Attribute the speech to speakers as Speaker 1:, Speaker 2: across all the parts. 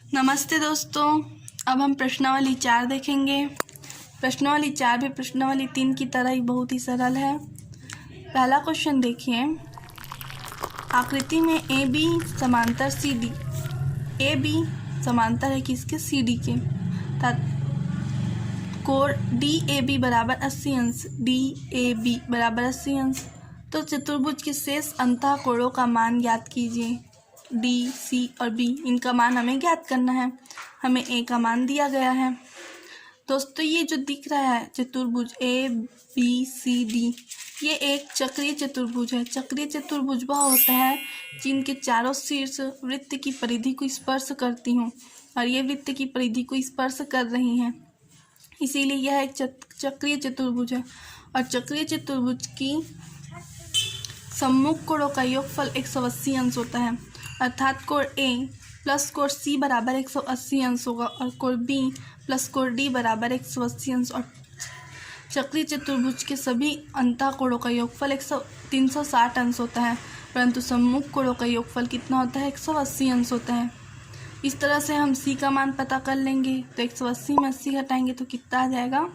Speaker 1: नमस्ते दोस्तों, अब हम प्रश्नावली 4 देखेंगे। प्रश्नावली 4 भी प्रश्नावली 3 की तरह ही बहुत ही सरल है। पहला क्वेश्चन देखिए, आकृति में ए बी समांतर सी डी। ए बी समांतर है किसके? सी डी के। कोण डी ए बी बराबर 80 अंश। डी ए बी बराबर 80 अंश। तो चतुर्भुज के शेष अंतः कोणों का मान ज्ञात कीजिए। डी, सी और बी, इनका मान हमें ज्ञात करना है। हमें ए का मान दिया गया है। दोस्तों, ये जो दिख रहा है चतुर्भुज ए बी सी डी, ये एक चक्रीय चतुर्भुज है। चक्रीय चतुर्भुज वह होता है जिनके चारों शीर्ष वृत्त की परिधि को स्पर्श करती हों, और ये वृत्त की परिधि को स्पर्श कर रही हैं, इसीलिए यह एक चक्रीय चतुर्भुज है। और चक्रीय चतुर्भुज की सम्मुख कोणों का योगफल 180 अंश होता है, अर्थात कोण ए प्लस कोण सी बराबर 180 अंश होगा, और कोण बी प्लस कोण डी बराबर 180 अंश। और चक्रीय चतुर्भुज के सभी अंतः कोणों का योगफल 360 अंश होता है, परंतु सम्मुख कोणों का योगफल कितना होता है? 180 अंश होता है। इस तरह से हम सी का मान पता कर लेंगे। तो 180 में 80 घटाएंगे तो कितना आ जाएगा?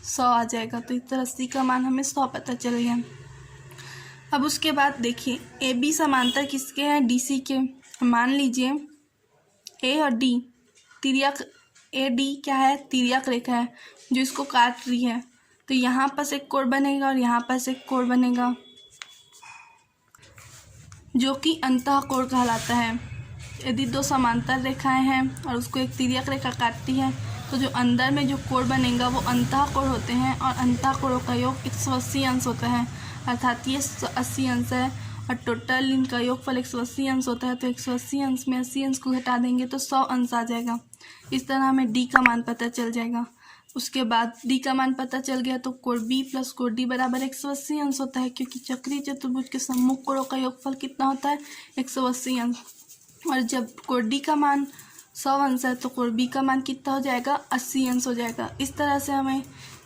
Speaker 1: 100 आ जाएगा। तो इस तरह सी का मान हमें 100 पता चल गया। अब उसके बाद देखिए, ए बी समांतर किसके हैं? डी सी के। मान लीजिए ए और डी तिर्यक, ए डी क्या है? तिर्यक रेखा है जो इसको काट रही है। तो यहाँ पर से एक कोण बनेगा और यहाँ पर से एक कोण बनेगा, जो कि अंतः कोण कहलाता है। यदि दो समांतर रेखाएं हैं और उसको एक तिर्यक रेखा काटती है, तो जो अंदर में जो कोण बनेगा वो अंतः कोण होते हैं, और अंतः कोणों का योग 180 अंश होता है, अर्थात ये 80 अंश है, और टोटल इनका योगफल 180 अंश होता है। तो 180 अंश में 80 अंश को घटा देंगे तो 100 अंश आ जाएगा। इस तरह हमें डी का मान पता चल जाएगा। उसके बाद डी का मान पता चल गया तो कोण बी प्लस कोण डी बराबर 180 अंश होता है, क्योंकि चक्रीय चतुर्भुज के सम्मुख कोणों का योगफल कितना होता है? 180 अंश। और जब कोण डी का मान 100 अंश है तो कोण बी का मान कितना हो जाएगा? 80 अंश हो जाएगा। इस तरह से हमें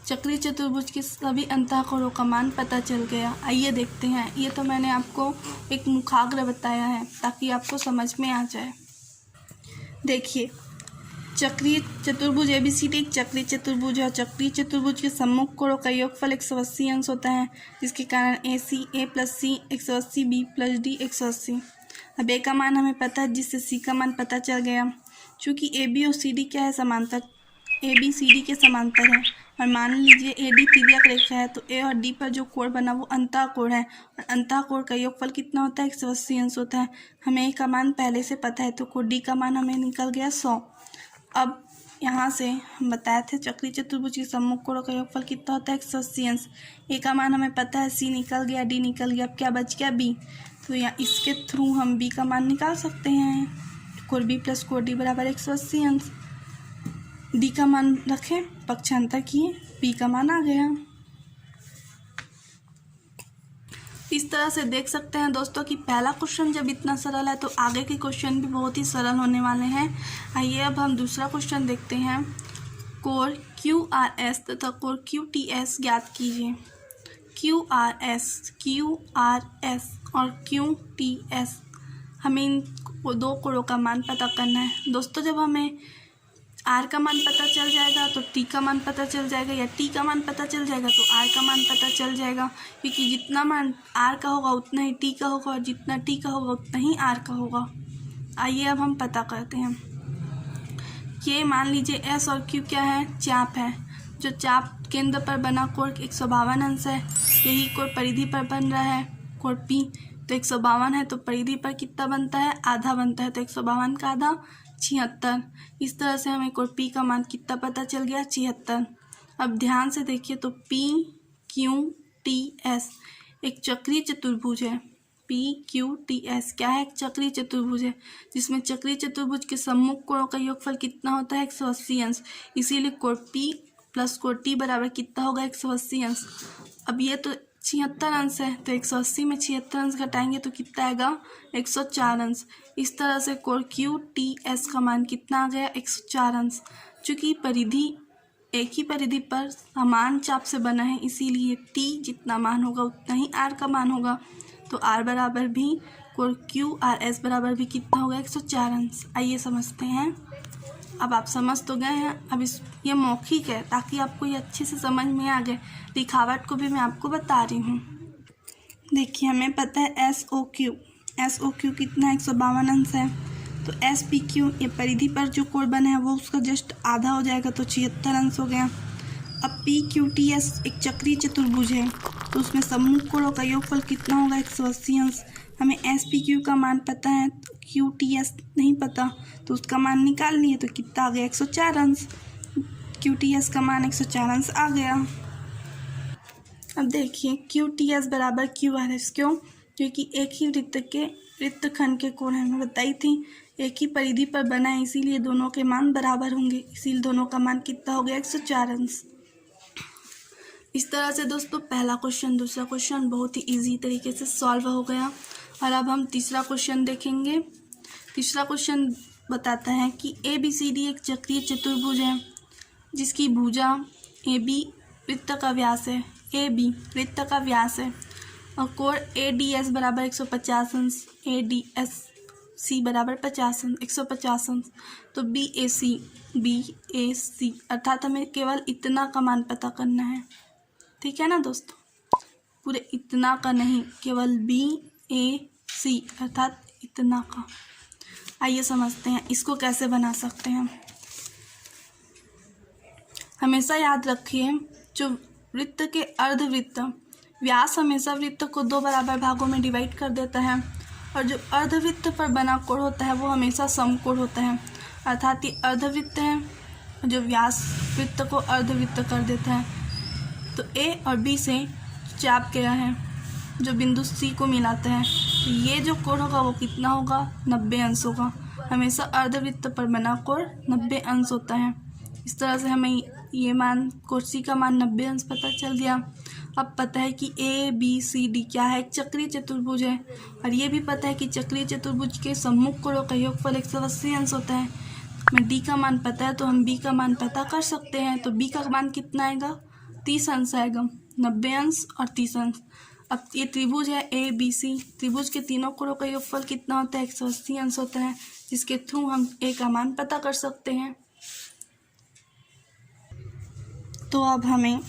Speaker 1: चक्रीय चतुर्भुज के सभी अंतः कोणों का मान पता चल गया। आइए देखते हैं। ये तो मैंने आपको एक मुखाग्र बताया है ताकि आपको समझ में आ जाए। देखिए, चक्रीय चतुर्भुज एबीसीडी एक चक्रीय चतुर्भुज है। चक्रीय चतुर्भुज के सम्मुख कोणों का योगफल 180 अंश होता है, जिसके कारण ए प्लस सी 180, बी प्लस डी 180। अब ए का मान हमें पता है, जिससे सी का मान पता चल गया। चूँकि ए बी और सी डी क्या है? समांतर। ए बी सी डी के समांतर है, और मान लीजिए ए डी तिर्यक रेखा है, तो ए और डी पर जो कोण बना वो अंतः कोण है, और अंतः कोण का योगफल कितना होता है? 180 अंश होता है। हमें ए का मान पहले से पता है, तो कोण डी का मान हमें निकल गया 100। अब यहाँ से हम बताए थे चक्रीय चतुर्भुज के सम्मुख कोणों का योगफल कितना होता है? 180 अंश। ए का मान हमें पता है, सी निकल गया, डी निकल गया, अब क्या बच गया? बी। तो यहाँ इसके थ्रू हम बी का मान निकाल सकते हैं। कोण बी प्लस कोण डी बराबर 180 अंश। डी का मान रखें, पक्षांतर किए, बी का मान आ गया। इस तरह से देख सकते हैं दोस्तों कि पहला क्वेश्चन जब इतना सरल है तो आगे के क्वेश्चन भी बहुत ही सरल होने वाले हैं। आइए अब हम दूसरा क्वेश्चन देखते हैं। कोण क्यू आर एस तथा कोण क्यू टी एस ज्ञात कीजिए। क्यू आर एस और क्यू टी एस, हमें इन दो कोणों का मान पता करना है। दोस्तों, जब हमें आर का मान पता चल जाएगा तो टी का मान पता चल जाएगा, या टी का मान पता चल जाएगा तो आर का मान पता चल जाएगा, क्योंकि जितना मान आर का होगा उतना ही टी का होगा, और जितना टी का होगा उतना ही आर का होगा। आइए अब हम पता करते हैं। ये मान लीजिए एस और क्यू क्या है? चाप है। जो चाप केंद्र पर बना कोण 152 अंश है। यही कोण परिधि पर बन रहा है, कोण पी। तो 152 है तो परिधि पर कितना बनता है? आधा बनता है। तो 152 का आधा 76। इस तरह से हमें कोण पी का मान कितना पता चल गया? 76। अब ध्यान से देखिए, तो पी क्यू टी एस एक चक्रीय चतुर्भुज है। पी क्यू टी एस क्या है? एक चक्रीय चतुर्भुज है, जिसमें चक्रीय चतुर्भुज के सम्मुख कोणों का योगफल कितना होता है? 180 अंश। इसीलिए कोण पी प्लस कोण टी बराबर कितना होगा? 180 अंश। अब ये तो 76 अंश है, तो 180 में 76 अंश घटाएंगे तो कितना आएगा? 104 अंश। इस तरह से कोण क्यू टी एस का मान कितना आ गया? 104 अंश। चूँकि परिधि एक ही परिधि पर समान चाप से बना है, इसीलिए टी जितना मान होगा उतना ही आर का मान होगा। तो आर बराबर भी कोण क्यू आर एस बराबर भी कितना होगा 104 अंश। आइए समझते हैं। अब आप समझ तो गए हैं। अब ये मौखिक है ताकि आपको ये अच्छे से समझ में आ गए। लिखावट को भी मैं आपको बता रही हूँ। देखिए हमें पता है एस ओ क्यू कितना है 152 अंश है। तो एस पी क्यू ये परिधि पर जो कोण बना है वो उसका जस्ट आधा हो जाएगा तो 76 अंश हो गया। अब पी क्यू टी एस एक चक्रीय चतुर्भुज है तो उसमें सम्मुख कोणों का योगफल कितना होगा 180 अंश। हमें एस पी क्यू का मान पता है तो क्यू टी एस नहीं पता तो उसका मान निकाल लिए तो कितना आ गया 104 अंश। क्यू टी एस का मान 104 अंश आ गया। अब देखिए क्यू टी एस बराबर क्यू आर एस क्यों? क्योंकि एक ही वृत्तखंड के कोण हमें बताई थी, एक ही परिधि पर बना है, इसीलिए दोनों के मान बराबर होंगे। इसीलिए दोनों का मान कितना हो गया 104 अंश। इस तरह से दोस्तों पहला क्वेश्चन दूसरा क्वेश्चन बहुत ही इजी तरीके से सॉल्व हो गया। और अब हम तीसरा क्वेश्चन देखेंगे। तीसरा क्वेश्चन बताता है कि ए बी सी डी एक चक्रीय चतुर्भुज है जिसकी भुजा ए बी वृत्त का व्यास है, ए बी वृत्त का व्यास है और कोण ए डी एस बराबर 150 अंश, ए डी एस सी बराबर 50 अंश 150 अंश। तो बी ए सी अर्थात हमें केवल इतना का मान पता करना है। ठीक है ना दोस्तों, पूरे इतना का नहीं, केवल बी ए सी अर्थात इतना का। आइए समझते हैं इसको कैसे बना सकते हैं। हमेशा याद रखिए जो वृत्त के अर्धवृत्त व्यास हमेशा वृत्त को 2 बराबर भागों में डिवाइड कर देता है और जो अर्धवृत्त पर बना कोण होता है वो हमेशा समकोण होता है। अर्थात ये अर्धवृत्त है जो व्यास वृत्त को अर्धवृत्त कर देता है। तो ए और बी से चाप गया है जो बिंदु सी को मिलाता है, तो ये जो कोण होगा वो कितना होगा 90 अंश होगा। हमेशा अर्धवृत्त पर बना कोण 90 अंश होता है। इस तरह से हमें ये मान कोण सी का मान 90 अंश पता चल गया। अब पता है कि ए बी सी डी क्या है, एक चक्रीय चतुर्भुज है और ये भी पता है कि चक्रीय चतुर्भुज के सम्मुख कोणों का योगफल 180 अंश होता है। हमें डी का मान पता है तो हम बी का मान पता कर सकते हैं। तो बी का मान कितना आएगा 30 अंश आएगा, 90 अंश और 30 अंश। अब ये त्रिभुज है ए बी सी, त्रिभुज के तीनों कोणों का योगफल कितना होता है 180 अंश होता है, जिसके थ्रू हम ए का मान पता कर सकते हैं। तो अब हमें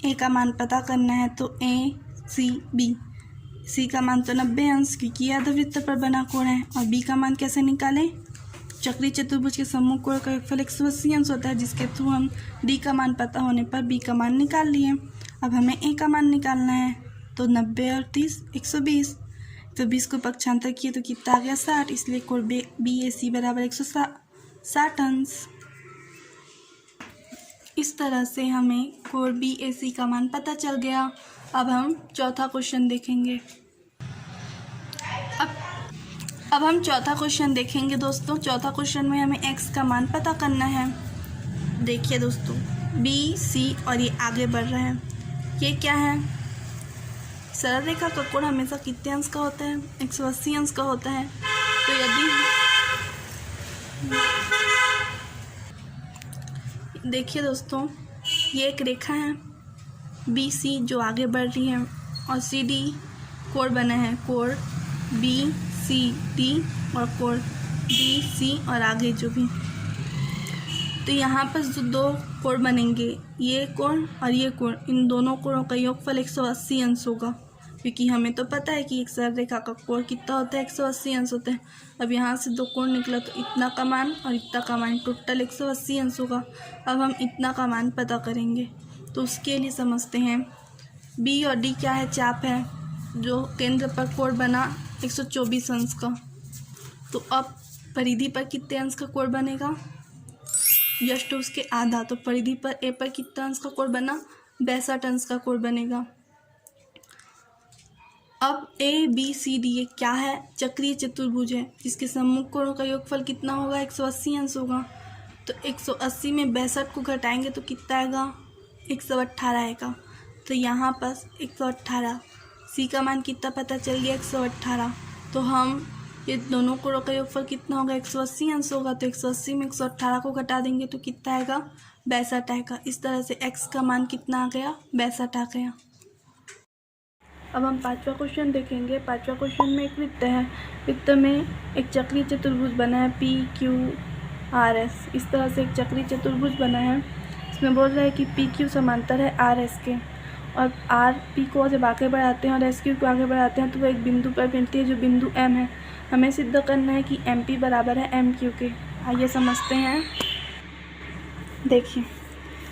Speaker 1: ए का मान पता करना है तो ए सी बी, सी का मान तो 90 अंश क्योंकि अर्धवृत्त पर बना कोण है और बी का मान कैसे निकालें, चक्रीय चतुर्भुज के सम्मुख कोण का योगफल 180 अंश होता है, जिसके थ्रू हम डी का मान पता होने पर बी का मान निकाल लिए। अब हमें ए का मान निकालना है तो 90 और 30 120, तो 20 को पक्षांतर किए तो कितना आ गया 60, इसलिए कोण बी ए सी बराबर 160 अंश। इस तरह से हमें कोण बी ए सी का मान पता चल गया। अब हम चौथा क्वेश्चन देखेंगे। अब हम चौथा क्वेश्चन देखेंगे दोस्तों। चौथा क्वेश्चन में हमें एक्स का मान पता करना है। देखिए दोस्तों बी सी और ये आगे बढ़ रहा है, ये क्या है, सरल रेखा का कोण हमेशा कितने अंश का होता है 180 अंश का होता है। तो यदि देखिए दोस्तों ये एक रेखा है बी सी जो आगे बढ़ रही है और सी डी कोण बना है, कोण बी सी डी और कोण बी सी और आगे जो भी, तो यहाँ पर जो 2 कोण बनेंगे ये कोण और ये कोण, इन दोनों कोणों का योगफल 180 अंश होगा क्योंकि हमें तो पता है कि एक सरल रेखा का कोण कितना होता है 180 अंश होता है। अब यहाँ से 2 कोण निकला तो इतना का मान और इतना का मान टोटल 180 अंश होगा। अब हम इतना का मान पता करेंगे तो उसके लिए समझते हैं बी और डी क्या है, चाप है जो केंद्र पर कोण बना 124 अंश का। तो अब परिधि पर कितने अंश का कोण बनेगा, जस्ट उसके आधा, तो परिधि पर ए पर कितना अंश का कोण बना 62 अंश का कोण बनेगा। अब ए बी सी डी ये क्या है, चक्रीय चतुर्भुज है जिसके सम्मुख कोणों का योगफल कितना होगा 180 अंश होगा। तो 180 में 62 को घटाएंगे तो कितना आएगा 118 आएगा। तो यहाँ पर 118, सी का मान कितना पता चल गया 118। तो हम ये दोनों कोणों का योगफल कितना होगा 180 अंश होगा। तो 180 में 118 को घटा देंगे तो कितना आएगा 62 आएगा। इस तरह से एक्स का मान कितना आ गया 62 आ गया। अब हम पांचवा क्वेश्चन देखेंगे। पांचवा क्वेश्चन में एक वृत्त है। वृत्त में एक चक्रीय चतुर्भुज बना है PQRS। इस तरह से एक चक्रीय चतुर्भुज बना है। इसमें बोल रहा है कि PQ समांतर है RS के, और RP को जब आगे बढ़ाते हैं और SQ को आगे बढ़ाते हैं तो वो एक बिंदु पर मिलती है जो बिंदु M है। हमें सिद्ध करना है कि MP बराबर है MQ के। आइए समझते हैं। देखिए,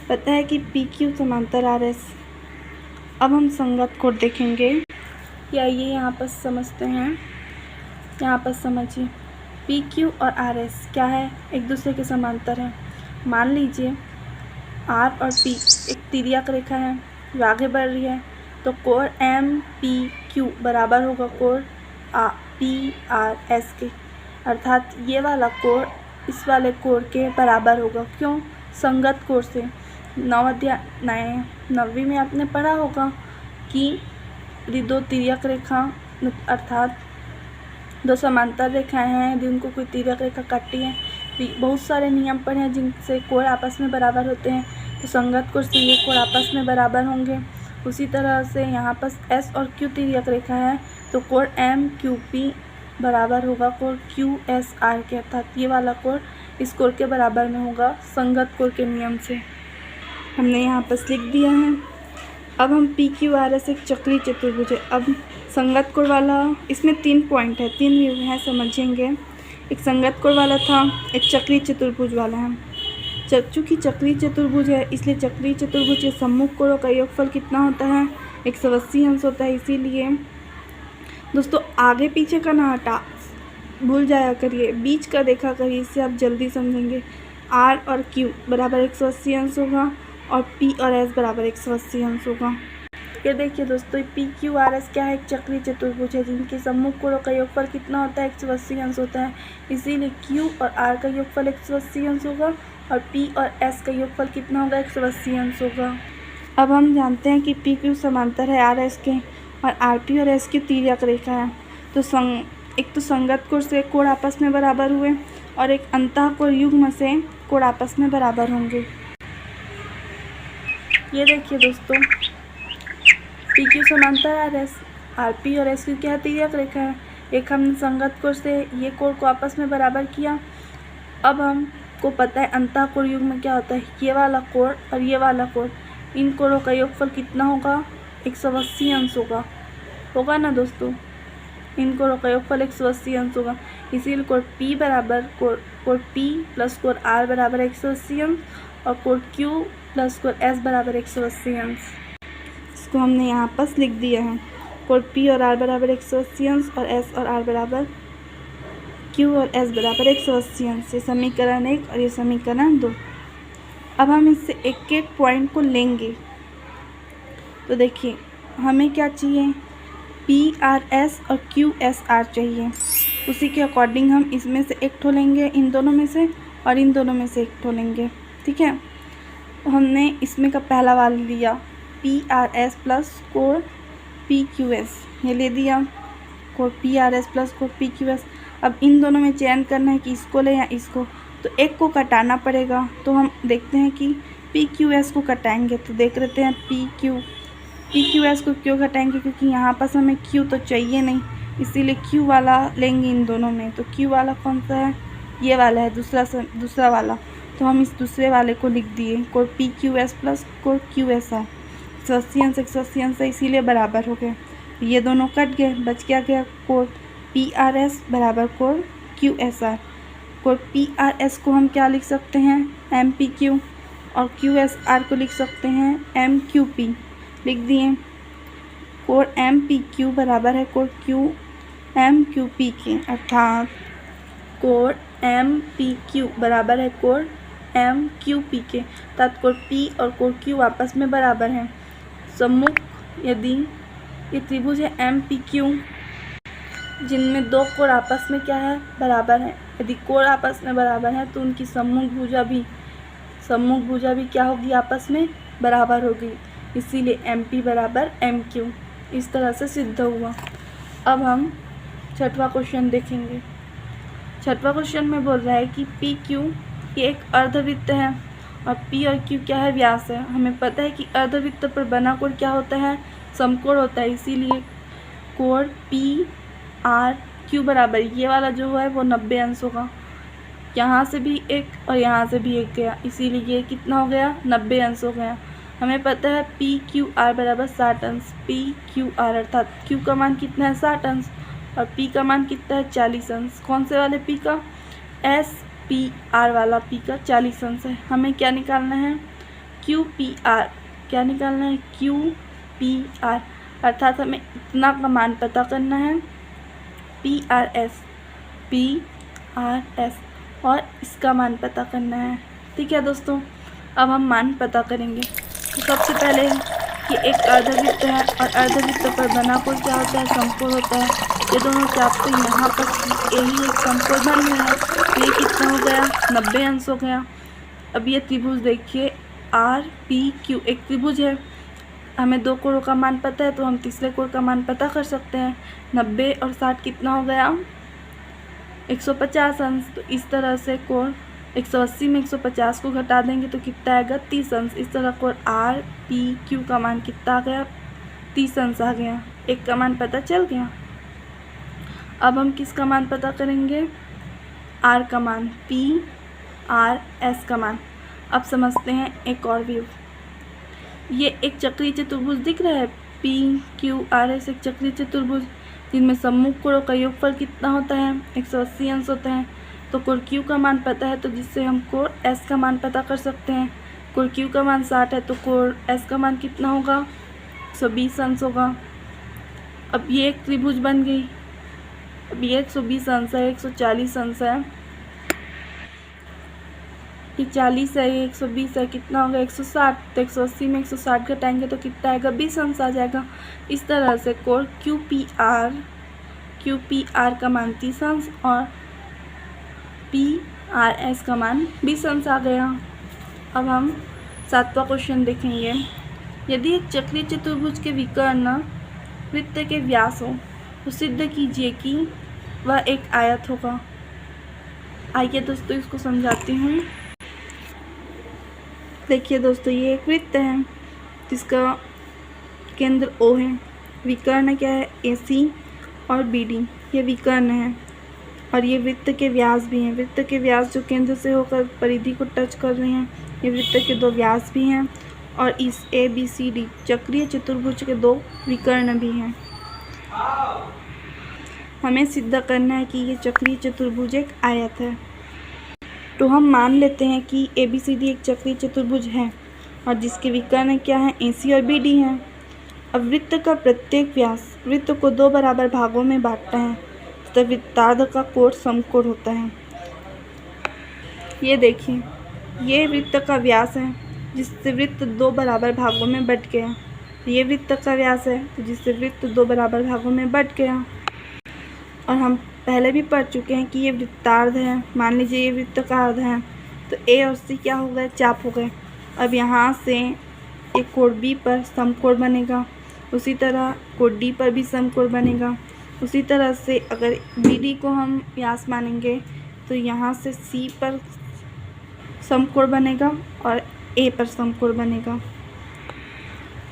Speaker 1: पता है कि PQ समांतर RS। अब हम संगत कोण देखेंगे। या ये यहाँ पर समझते हैं। यहाँ पर समझिए, PQ और RS क्या है, एक दूसरे के समांतर है। मान लीजिए R और P एक तिर्यक रेखा है जो आगे बढ़ रही है, तो कोण MPQ बराबर होगा कोण PRS के, अर्थात ये वाला कोण इस वाले कोण के बराबर होगा। क्यों? संगत कोण से। नवीं में आपने पढ़ा होगा कि दो तिर्यक रेखा अर्थात दो समांतर रेखाएं हैं जिनको कोई तिर्यक रेखा काटती है, बहुत सारे नियम पढ़े हैं जिनसे कोण आपस में बराबर होते हैं। तो संगत कोण से ये कोण आपस में बराबर होंगे। उसी तरह से यहाँ पर S और Q तिर्यक रेखा है, तो कोण MQP बराबर होगा कोण QSR के, अर्थात ये वाला कोण इस कोण के बराबर में होगा संगत कोण के नियम से। हमने यहाँ पर लिख दिया है। अब हम PQRS एक चक्रीय चतुर्भुज है। अब संगत कोण वाला, इसमें 3 पॉइंट है, 3 व्यू हैं, समझेंगे। एक संगत कोण वाला था, एक चक्रीय चतुर्भुज वाला है। चूँकि चक्रीय चतुर्भुज है इसलिए चक्रीय चतुर्भुज के सम्मुख कोणों का योगफल कितना होता है, 180 अंश होता है। इसीलिए दोस्तों आगे पीछे का ना हटा भूल जाया करिए, बीच का देखा करिए, इससे आप जल्दी समझेंगे। R और Q बराबर 180 अंश होगा और P और S बराबर 180 अंश होगा। ये देखिए दोस्तों, PQRS क्या है, एक चक्रीय चतुर्भुज है जिनके सम्मुख कोणों का योगफल कितना होता है, 180 अंश होता है। इसीलिए Q और R का योगफल 180 अंश होगा और P और S का योगफल कितना होगा, 180 अंश होगा। अब हम जानते हैं कि PQ समांतर है RS के और RP और S की तिर्यक रेखा है। तो एक तो संगत कोण से कोण आपस में बराबर हुए और एक अंतःकोण युग्म से कोण आपस में बराबर होंगे। ये देखिए दोस्तों, PQ समांतर RS, RP और SQ क्या तिर्यक रेखा है। एक हमने संगत कोण से ये कोण को आपस में बराबर किया। अब हमको पता है अंतःकोण युग्म क्या होता है, ये वाला कोण और ये वाला कोण, इन कोणों का योगफल कितना होगा, 180 अंश होगा ना दोस्तों। इन कोणों का योगफल 180 अंश होगा। इसीलिए कोण P बराबर कोण P प्लस कोण R बराबर 180 अंश और कोण Q प्लस कोण S बराबर 180 अंश। इसको हमने यहाँ पर लिख दिया है। कोण P और R बराबर 180 अंश और S और R बराबर Q और S बराबर 180 अंश। ये समीकरण 1 और ये समीकरण 2। अब हम इससे एक एक पॉइंट को लेंगे। तो देखिए, हमें क्या चाहिए, PRS और QSR चाहिए। उसी के अकॉर्डिंग हम इसमें से एक ठो लेंगे, इन दोनों में से, और इन दोनों में से एक ठो लेंगे। ठीक है, तो हमने इसमें का पहला वाला लिया PRS प्लस कोण PQS, ये ले दिया कोण PRS प्लस कोण PQS। अब इन दोनों में चयन करना है कि इसको ले या इसको, तो एक को कटाना पड़ेगा। तो हम देखते हैं कि PQS को कटाएंगे। तो देख लेते हैं PQS को क्यों घटाएंगे, क्योंकि यहाँ पास हमें Q तो चाहिए नहीं, इसीलिए Q वाला लेंगे इन दोनों में। तो Q वाला कौन सा है, ये वाला है, दूसरा वाला। तो हम इस दूसरे वाले को लिख दिए, कोण PQS प्लस कोण QSR, 180 अंश है, इसीलिए बराबर हो गए। ये दोनों कट गए, बच क्या कोण PRS बराबर कोण QSR। कोण PRS को हम क्या लिख सकते हैं, MPQ, और QSR को लिख सकते हैं MQP। लिख दिए। कोण MPQ बराबर है कोण MQP के, अर्थात कोण MPQ बराबर है कोण MQP के, अर्थात कोण P और कोण Q आपस में बराबर हैं। सम्मुख यदि ये त्रिभुज है MPQ जिनमें दो कोण आपस में क्या है, बराबर है। यदि कोण आपस में बराबर है तो उनकी सम्मुख भुजा भी क्या होगी, आपस में बराबर होगी। इसीलिए MP बराबर MQ, इस तरह से सिद्ध हुआ। अब हम छठवां क्वेश्चन देखेंगे। छठवां क्वेश्चन में बोल रहा है कि PQ ये एक अर्धवृत्त है और P और Q क्या है, व्यास है। हमें पता है कि अर्धवृत्त पर बना कोण क्या होता है, समकोण होता है। इसीलिए कोण पी आर क्यू बराबर ये वाला जो है वो 90 अंश होगा। यहाँ से भी एक और यहाँ से भी एक गया, इसीलिए ये कितना हो गया 90 अंश हो गया। हमें पता है पी क्यू आर बराबर 60 अंश। पी क्यू आर अर्थात क्यू का मान कितना है 60 अंश और पी का मान कितना है 40 अंश। कौन से वाले पी का? एस पी आर वाला पी का 40 अंश है। हमें क्या निकालना है? Q P R. क्या निकालना है? क्यू पी आर अर्थात हमें इतना का मान पता करना है पी आर एस और इसका मान पता करना है। ठीक है दोस्तों, अब हम मान पता करेंगे। तो सबसे पहले कि एक अर्धवृत्त है और अर्धवृत्त पर बना कोण क्या होता है? समकोण होता है। ये दोनों चाप तो यहाँ पर यही एक समकोण बन गया है। ये कितना हो गया? 90 अंश हो गया। अब ये त्रिभुज देखिए आर पी क्यू एक त्रिभुज है। हमें दो कोणों का मान पता है तो हम तीसरे कोण का मान पता कर सकते हैं। 90 और 60 कितना हो गया? 150 अंश। तो इस तरह से कोण 180 में 150 को घटा देंगे तो कितना आएगा? 30 अंश। इस तरह कोण आर पी क्यू का मान कितना आ गया? 30 अंश आ गया। एक का मान पता चल गया। अब हम किसका मान पता करेंगे? आर का मान, पी आर एस का मान। अब समझते हैं एक और व्यू। ये एक चक्रीय चतुर्भुज दिख रहा है, पी क्यू आर एस एक चक्रीय चतुर्भुज जिनमें सम्मुख कोणों का योगफल कितना होता है? 180 अंश होता है। तो कोण क्यू का मान पता है तो जिससे हम कोण एस का मान पता कर सकते हैं। कोण क्यू का मान 60 है तो कोण एस का मान कितना होगा? 120 अंश होगा। अब ये एक त्रिभुज बन गई। अब ये 120 अंश है, 140 अंश है, ये 40 है, ये 120 है, कितना होगा? 160। तो 180 में 160 घटाएंगे तो कितना आएगा? 20 अंश आ जाएगा। इस तरह से कोण क्यू पी आर का मान 30 अंश और पी आर एस का मान 20 अंश आ गया। अब हम 7वां क्वेश्चन देखेंगे। यदि एक चक्रीय चतुर्भुज के विकर्ण वृत्त के व्यास हो तो सिद्ध कीजिए कि वह एक आयत होगा। आइए दोस्तों इसको समझाती हूँ। देखिए दोस्तों, ये एक वृत्त है जिसका केंद्र O है। विकर्ण क्या है? AC और BD ये विकर्ण है और ये वृत्त के व्यास भी हैं। वृत्त के व्यास जो केंद्र से होकर परिधि को टच कर रहे हैं, ये वृत्त के दो व्यास भी हैं और इस ABCD चक्रीय चतुर्भुज के दो विकर्ण भी हैं। हमें सिद्ध करना है कि ये चक्रीय चतुर्भुज एक आयत है। तो हम मान लेते हैं कि ABCD एक चक्रीय चतुर्भुज है और जिसके विकर्ण क्या है? AC और BD हैं। अब वृत्त का प्रत्येक व्यास वृत्त को दो बराबर भागों में बांटता है तथा वृत्तार्ध का कोण समकोण होता है। ये देखिए, ये वृत्त का व्यास है जिससे वृत्त दो बराबर भागों में बट गया। ये वृत्त का व्यास है तो जिससे वृत्त दो बराबर भागों में बट गया। और हम पहले भी पढ़ चुके हैं कि ये वृत्तार्ध है। मान लीजिए ये वृत्त का अर्ध है तो A और C क्या हो गए? चाप हो गए। अब यहाँ से एक कोण B पर समकोण बनेगा, उसी तरह कोण D पर भी समकोण बनेगा। उसी तरह से अगर BD को हम व्यास मानेंगे तो यहाँ से C पर समकोण बनेगा और A पर समकोण बनेगा।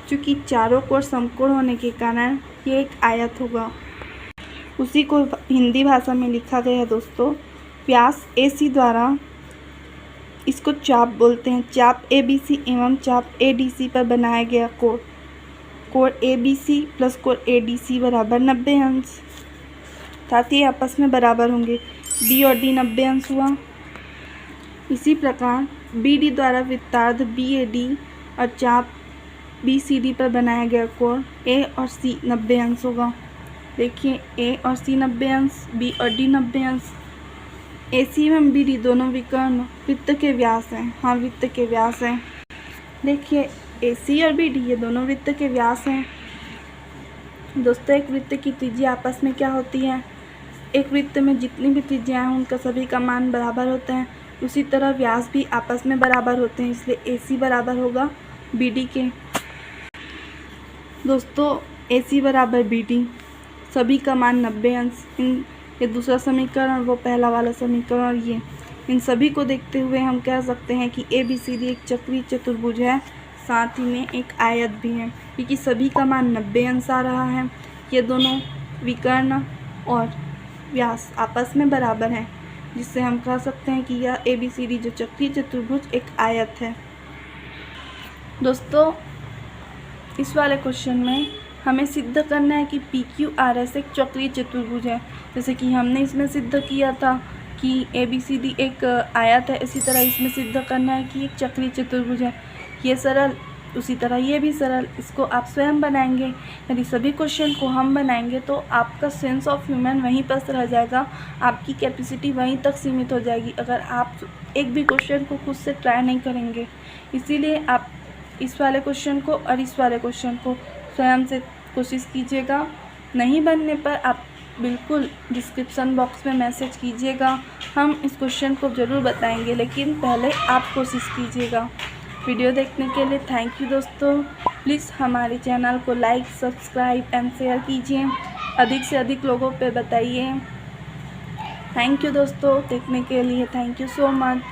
Speaker 1: चूँकि चारों कोण समकोण होने के कारण ये एक आयत होगा। उसी को हिंदी भाषा में लिखा गया है दोस्तों। व्यास AC द्वारा इसको चाप बोलते हैं। चाप ABC एवं चाप ADC पर बनाया गया कोण ABC प्लस कोण ADC बराबर 90 अंश, साथ ही आपस में बराबर होंगे। B और D 90 अंश हुआ। इसी प्रकार BD द्वारा वृत्तार्ध BAD और चाप BCD पर बनाया गया कोण A और C 90 अंश होगा। देखिए, A और C 90 अंश, B और D 90 अंश। AC एवं BD दोनों विकर्ण वृत्त के व्यास हैं। हाँ, वृत्त के व्यास हैं। देखिए, AC और BD ये दोनों वृत्त के व्यास हैं। दोस्तों, एक वृत्त की त्रिज्या आपस में क्या होती है? एक वृत्त में जितनी भी त्रिज्याएँ हैं उनका सभी का मान बराबर होता है। उसी तरह व्यास भी आपस में बराबर होते हैं, इसलिए AC बराबर होगा BD के। दोस्तों, AC बराबर BD सभी का मान 90 अंश। ये दूसरा समीकरण, वो पहला वाला समीकरण और ये इन सभी को देखते हुए हम कह सकते हैं कि ABCD एक चक्रीय चतुर्भुज है, साथ ही में एक आयत भी है, क्योंकि सभी का मान 90 अंश आ रहा है। ये दोनों विकर्ण और व्यास आपस में बराबर हैं, जिससे हम कह सकते हैं कि यह ABCD जो चक्रीय चतुर्भुज एक आयत है। दोस्तों, इस वाले क्वेश्चन में हमें सिद्ध करना है कि PQRS एक चक्रीय चतुर्भुज है। जैसे कि हमने इसमें सिद्ध किया था कि ABCD एक आयत है, इसी तरह इसमें सिद्ध करना है कि एक चक्रीय चतुर्भुज है। ये सरल, उसी तरह ये भी सरल। इसको आप स्वयं बनाएंगे। यदि सभी क्वेश्चन को हम बनाएंगे तो आपका सेंस ऑफ ह्यूमर वहीं पर रह जाएगा, आपकी कैपेसिटी वहीं तक सीमित हो जाएगी अगर आप एक भी क्वेश्चन को खुद से ट्राई नहीं करेंगे। इसीलिए आप इस वाले क्वेश्चन को और इस वाले क्वेश्चन को स्वयं से कोशिश कीजिएगा। नहीं बनने पर आप बिल्कुल डिस्क्रिप्शन बॉक्स में मैसेज कीजिएगा, हम इस क्वेश्चन को ज़रूर बताएंगे, लेकिन पहले आप कोशिश कीजिएगा। वीडियो देखने के लिए थैंक यू दोस्तों। प्लीज़ हमारे चैनल को लाइक, सब्सक्राइब एंड शेयर कीजिए, अधिक से अधिक लोगों पे बताइए। थैंक यू दोस्तों देखने के लिए, थैंक यू सो मच।